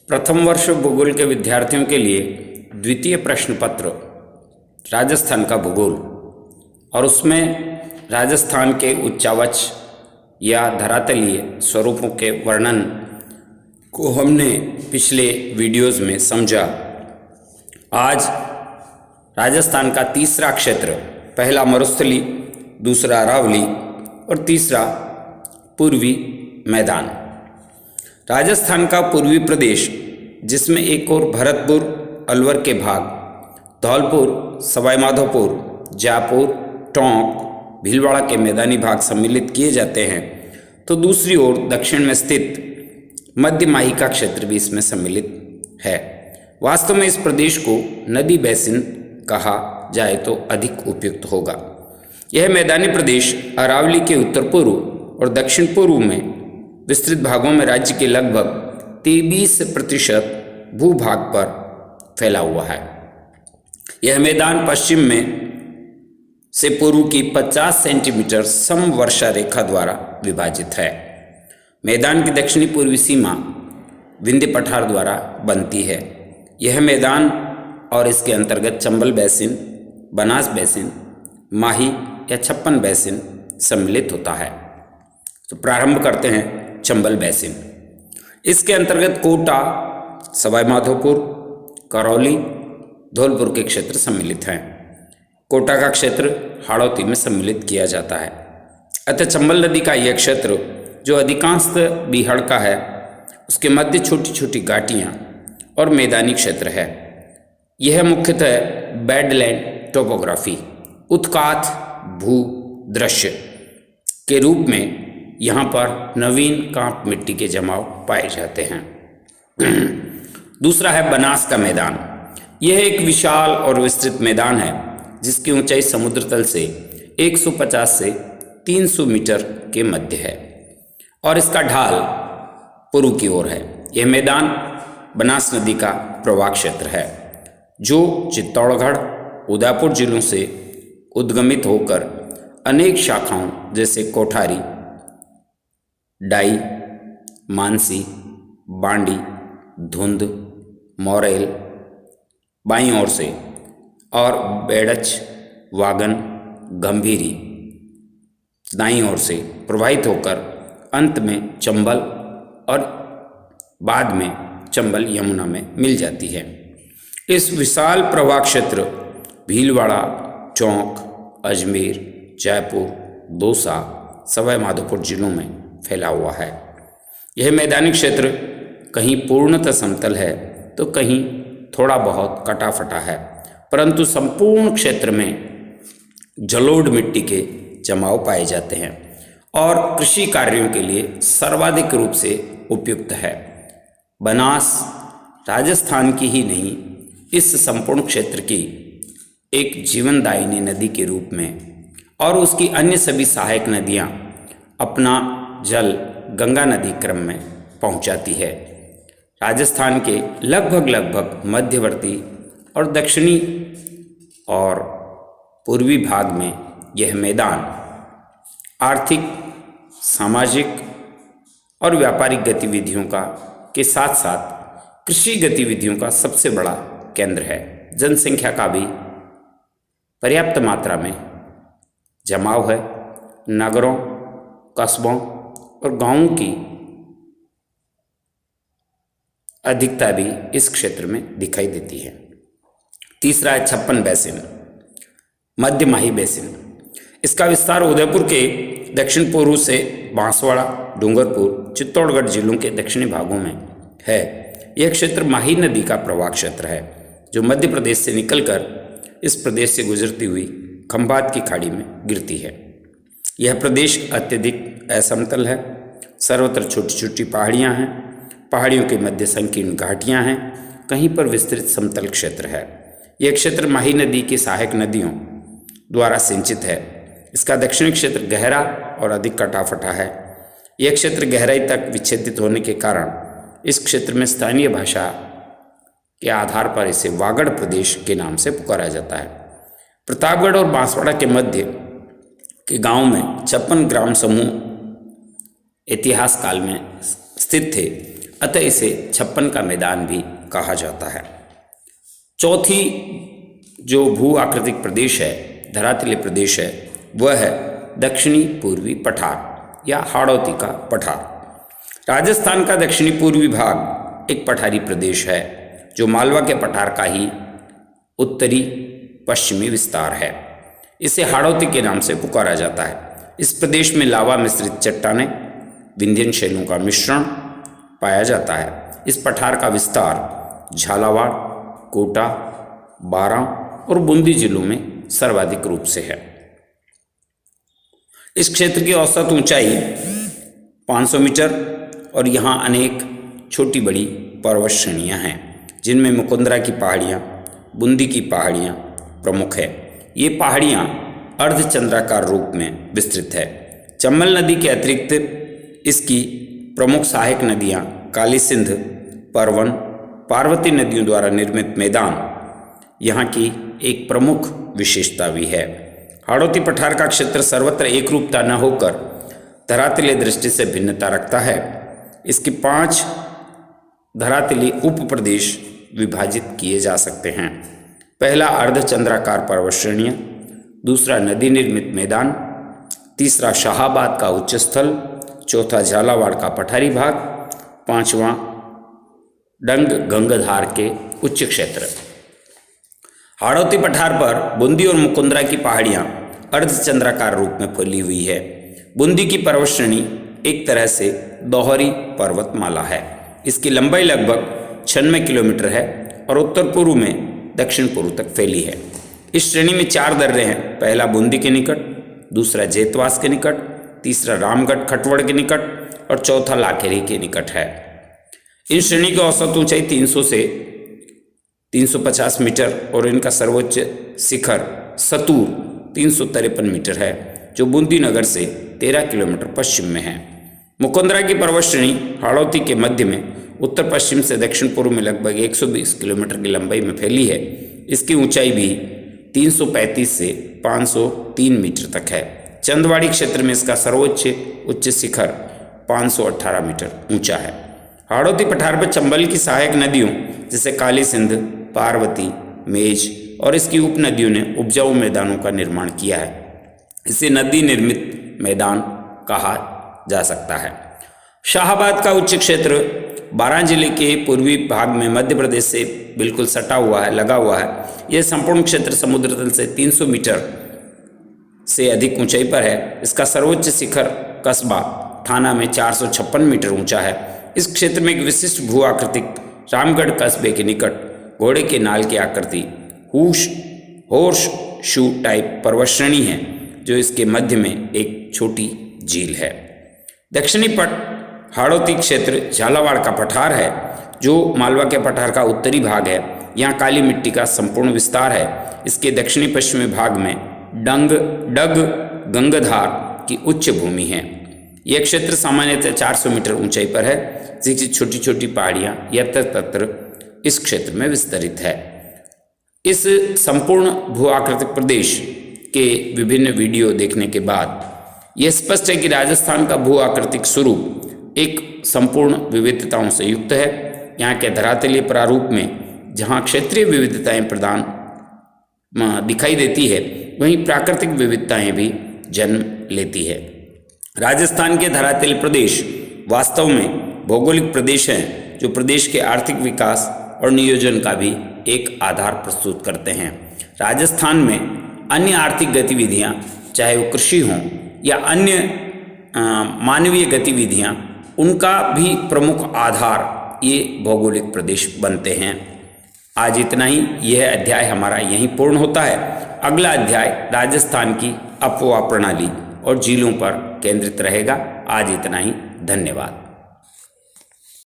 प्रथम वर्ष भूगोल के विद्यार्थियों के लिए द्वितीय प्रश्न पत्र राजस्थान का भूगोल और उसमें राजस्थान के उच्चावच या धरातलीय स्वरूपों के वर्णन को हमने पिछले वीडियोस में समझा। आज राजस्थान का तीसरा क्षेत्र, पहला मरुस्थली, दूसरा अरावली और तीसरा पूर्वी मैदान। राजस्थान का पूर्वी प्रदेश, जिसमें एक और भरतपुर, अलवर के भाग, धौलपुर, सवाई माधोपुर, जयपुर, टोंक, भीलवाड़ा के मैदानी भाग सम्मिलित किए जाते हैं, तो दूसरी ओर दक्षिण में स्थित मध्य माही का क्षेत्र भी इसमें सम्मिलित है। वास्तव में इस प्रदेश को नदी बेसिन कहा जाए तो अधिक उपयुक्त होगा। यह मैदानी प्रदेश अरावली के उत्तर पूर्व और दक्षिण पूर्व में विस्तृत भागों में राज्य के लगभग 23% भूभाग पर फैला हुआ है। यह मैदान पश्चिम में से पूर्व की 50 सेंटीमीटर समवर्षा रेखा द्वारा विभाजित है। मैदान की दक्षिणी पूर्वी सीमा विंध्य पठार द्वारा बनती है। यह मैदान और इसके अंतर्गत चंबल बेसिन, बनास बेसिन, माही या छप्पन बेसिन सम्मिलित होता है। तो प्रारंभ करते हैं चंबल बेसिन। इसके अंतर्गत कोटा, सवाई माधोपुर, करौली, धौलपुर के क्षेत्र सम्मिलित हैं। कोटा का क्षेत्र हाड़ौती में सम्मिलित किया जाता है। अतः चंबल नदी का यह क्षेत्र, जो अधिकांशतः बीहड़ का है, उसके मध्य छोटी छोटी घाटियाँ और मैदानी क्षेत्र है। यह मुख्यतः बेडलैंड टोपोग्राफी, उत्कात भू दृश्य के रूप में यहाँ पर नवीन कांप मिट्टी के जमाव पाए जाते हैं। दूसरा है बनास का मैदान। यह एक विशाल और विस्तृत मैदान है, जिसकी ऊंचाई समुद्र तल से 150 से 300 मीटर के मध्य है और इसका ढाल पूर्व की ओर है। यह मैदान बनास नदी का प्रवाह क्षेत्र है, जो चित्तौड़गढ़, उदयपुर जिलों से उद्गमित होकर अनेक शाखाओं जैसे कोठारी, डाई, मानसी, बांडी, धुंध, मोरेल बाईं ओर से और बेड़च, वागन, गंभीरी दाईं ओर से प्रवाहित होकर अंत में चंबल और बाद में चंबल यमुना में मिल जाती है। इस विशाल प्रवाह क्षेत्र भीलवाड़ा, चौंक, अजमेर, जयपुर, दौसा, सवाई माधोपुर जिलों में फैला हुआ है। यह मैदानी क्षेत्र कहीं पूर्णतः समतल है तो कहीं थोड़ा बहुत कटा फटा है, परंतु संपूर्ण क्षेत्र में जलोढ़ मिट्टी के जमाव पाए जाते हैं और कृषि कार्यों के लिए सर्वाधिक रूप से उपयुक्त है। बनास राजस्थान की ही नहीं, इस संपूर्ण क्षेत्र की एक जीवनदायिनी नदी के रूप में और उसकी अन्य सभी सहायक नदियाँ अपना जल गंगा नदी क्रम में पहुँचाती है। राजस्थान के लगभग मध्यवर्ती और दक्षिणी और पूर्वी भाग में यह मैदान आर्थिक, सामाजिक और व्यापारिक गतिविधियों का के साथ साथ कृषि गतिविधियों का सबसे बड़ा केंद्र है। जनसंख्या का भी पर्याप्त मात्रा में जमाव है। नगरों, कस्बों और गांवों की अधिकता भी इस क्षेत्र में दिखाई देती है। तीसरा है छप्पन बेसिन, मध्य माही बेसिन। इसका विस्तार उदयपुर के दक्षिण पूर्व से बांसवाड़ा, डूंगरपुर, चित्तौड़गढ़ जिलों के दक्षिणी भागों में है। यह क्षेत्र माही नदी का प्रवाह क्षेत्र है, जो मध्य प्रदेश से निकलकर इस प्रदेश से गुजरती हुई खंभात की खाड़ी में गिरती है। यह प्रदेश अत्यधिक असमतल है। सर्वत्र छोटी छोटी पहाड़ियाँ हैं। पहाड़ियों के मध्य संकीर्ण घाटियाँ हैं। कहीं पर विस्तृत समतल क्षेत्र है। यह क्षेत्र माही नदी की सहायक नदियों द्वारा सिंचित है। इसका दक्षिणी क्षेत्र गहरा और अधिक कटाफटा है। यह क्षेत्र गहराई तक विच्छेदित होने के कारण इस क्षेत्र में स्थानीय भाषा के आधार पर इसे वागड़ प्रदेश के नाम से पुकारा जाता है। प्रतापगढ़ और बांसवाड़ा के मध्य के गांव में 56 ग्राम समूह इतिहास काल में स्थित थे। अतः इसे 56 का मैदान भी कहा जाता है। चौथी जो भू आकृतिक प्रदेश है, धरातलीय प्रदेश है, वह है दक्षिणी पूर्वी पठार या हाड़ौती का पठार। राजस्थान का दक्षिणी पूर्वी भाग एक पठारी प्रदेश है जो मालवा के पठार का ही उत्तरी पश्चिमी विस्तार है। इसे हाड़ौती के नाम से पुकारा जाता है। इस प्रदेश में लावा मिश्रित चट्टानें, विंध्यन शैलों का मिश्रण पाया जाता है। इस पठार का विस्तार झालावाड़, कोटा, बारां और बूंदी जिलों में सर्वाधिक रूप से है। इस क्षेत्र की औसत ऊंचाई 500 मीटर और यहाँ अनेक छोटी बड़ी पर्वत श्रेणियाँ हैं, जिनमें मुकुंदरा की पहाड़ियाँ, बूंदी की पहाड़ियाँ प्रमुख है। ये पहाड़ियाँ अर्धचंद्राकार रूप में विस्तृत है। चंबल नदी के अतिरिक्त इसकी प्रमुख सहायक नदियाँ काली सिंध, परवन, पार्वती नदियों द्वारा निर्मित मैदान यहाँ की एक प्रमुख विशेषता भी है। हाड़ौती पठार का क्षेत्र सर्वत्र एक रूपता न होकर धरातलीय दृष्टि से भिन्नता रखता है। इसके 5 धरातलीय उप प्रदेश विभाजित किए जा सकते हैं। पहला अर्धचंद्राकार पर्वत श्रेणियाँ, दूसरा नदी निर्मित मैदान, तीसरा शाहाबाद का उच्च स्थल, चौथा झालावाड़ का पठारी भाग, पांचवा डंग गंगधार के उच्च क्षेत्र। हाड़ौती पठार पर बूंदी और मुकुंदरा की पहाड़ियाँ अर्धचंद्राकार रूप में फैली हुई है। बूंदी की पर्वत श्रेणी एक तरह से दोहरी पर्वतमाला है। इसकी लंबाई लगभग 96 किलोमीटर है और उत्तर पूर्व में दक्षिण पूर्व तक फैली है। इस श्रेणी में 4 दर्रे हैं। पहला बूंदी के निकट, दूसरा जेतवास के निकट, तीसरा रामगढ़ खटवड़ के निकट और चौथा लाखेरी के निकट है। इन श्रेणी की औसत ऊंचाई 300 से 350 मीटर और इनका सर्वोच्च शिखर सतूर 353 मीटर है, जो बूंदी नगर से 13 किलोमीटर पश्चिम में है। मुकुंदरा की पर्वत श्रेणी हाड़ौती के मध्य में उत्तर पश्चिम से दक्षिण पूर्व में लगभग 120 किलोमीटर की लंबाई में फैली है। इसकी ऊंचाई भी 335 से 503 मीटर तक है। चंदवाड़ी क्षेत्र में इसका सर्वोच्च उच्च शिखर 518 मीटर ऊंचा है। हाड़ौती पठार पर चंबल की सहायक नदियों जैसे काली सिंध, पार्वती, मेज और इसकी उपनदियों ने उपजाऊ मैदानों का निर्माण किया है। इसे नदी निर्मित मैदान कहा जा सकता है। शाहाबाद का उच्च क्षेत्र बारां जिले के पूर्वी भाग में मध्य प्रदेश से बिल्कुल सटा हुआ है, लगा हुआ है। यह संपूर्ण क्षेत्र समुद्र तल से 300 मीटर से अधिक ऊंचाई पर है। इसका सर्वोच्च शिखर कस्बा थाना में 456 मीटर ऊंचा है। इस क्षेत्र में एक विशिष्ट भू आकृतिक रामगढ़ कस्बे के निकट घोड़े के नाल की आकृति हॉर्स शू टाइप पर्वत श्रेणी है, जो इसके मध्य में एक छोटी झील है। दक्षिणी पट हाड़ौती क्षेत्र झालावाड़ का पठार है, जो मालवा के पठार का उत्तरी भाग है। यहाँ काली मिट्टी का संपूर्ण विस्तार है। इसके दक्षिणी पश्चिमी भाग में डग गंगधार की उच्च भूमि है। यह क्षेत्र सामान्यतः 400 मीटर ऊंचाई पर है, जिसकी छोटी छोटी पहाड़ियाँ यत्र तत्र इस क्षेत्र में विस्तरित है। इस संपूर्ण भू आकृतिक प्रदेश के विभिन्न वीडियो देखने के बाद यह स्पष्ट है कि राजस्थान का भू आकृतिक स्वरूप एक संपूर्ण विविधताओं से युक्त है। यहाँ के धरातलीय प्रारूप में जहाँ क्षेत्रीय विविधताएं प्रदान दिखाई देती है, वहीं प्राकृतिक विविधताएं भी जन्म लेती है। राजस्थान के धरातलीय प्रदेश वास्तव में भौगोलिक प्रदेश हैं, जो प्रदेश के आर्थिक विकास और नियोजन का भी एक आधार प्रस्तुत करते हैं। राजस्थान में अन्य आर्थिक गतिविधियां, चाहे वो कृषि हों या अन्य मानवीय गतिविधियां, उनका भी प्रमुख आधार ये भौगोलिक प्रदेश बनते हैं। आज इतना ही। यह अध्याय हमारा यहीं पूर्ण होता है। अगला अध्याय राजस्थान की अपवाह प्रणाली और झीलों पर केंद्रित रहेगा। आज इतना ही। धन्यवाद।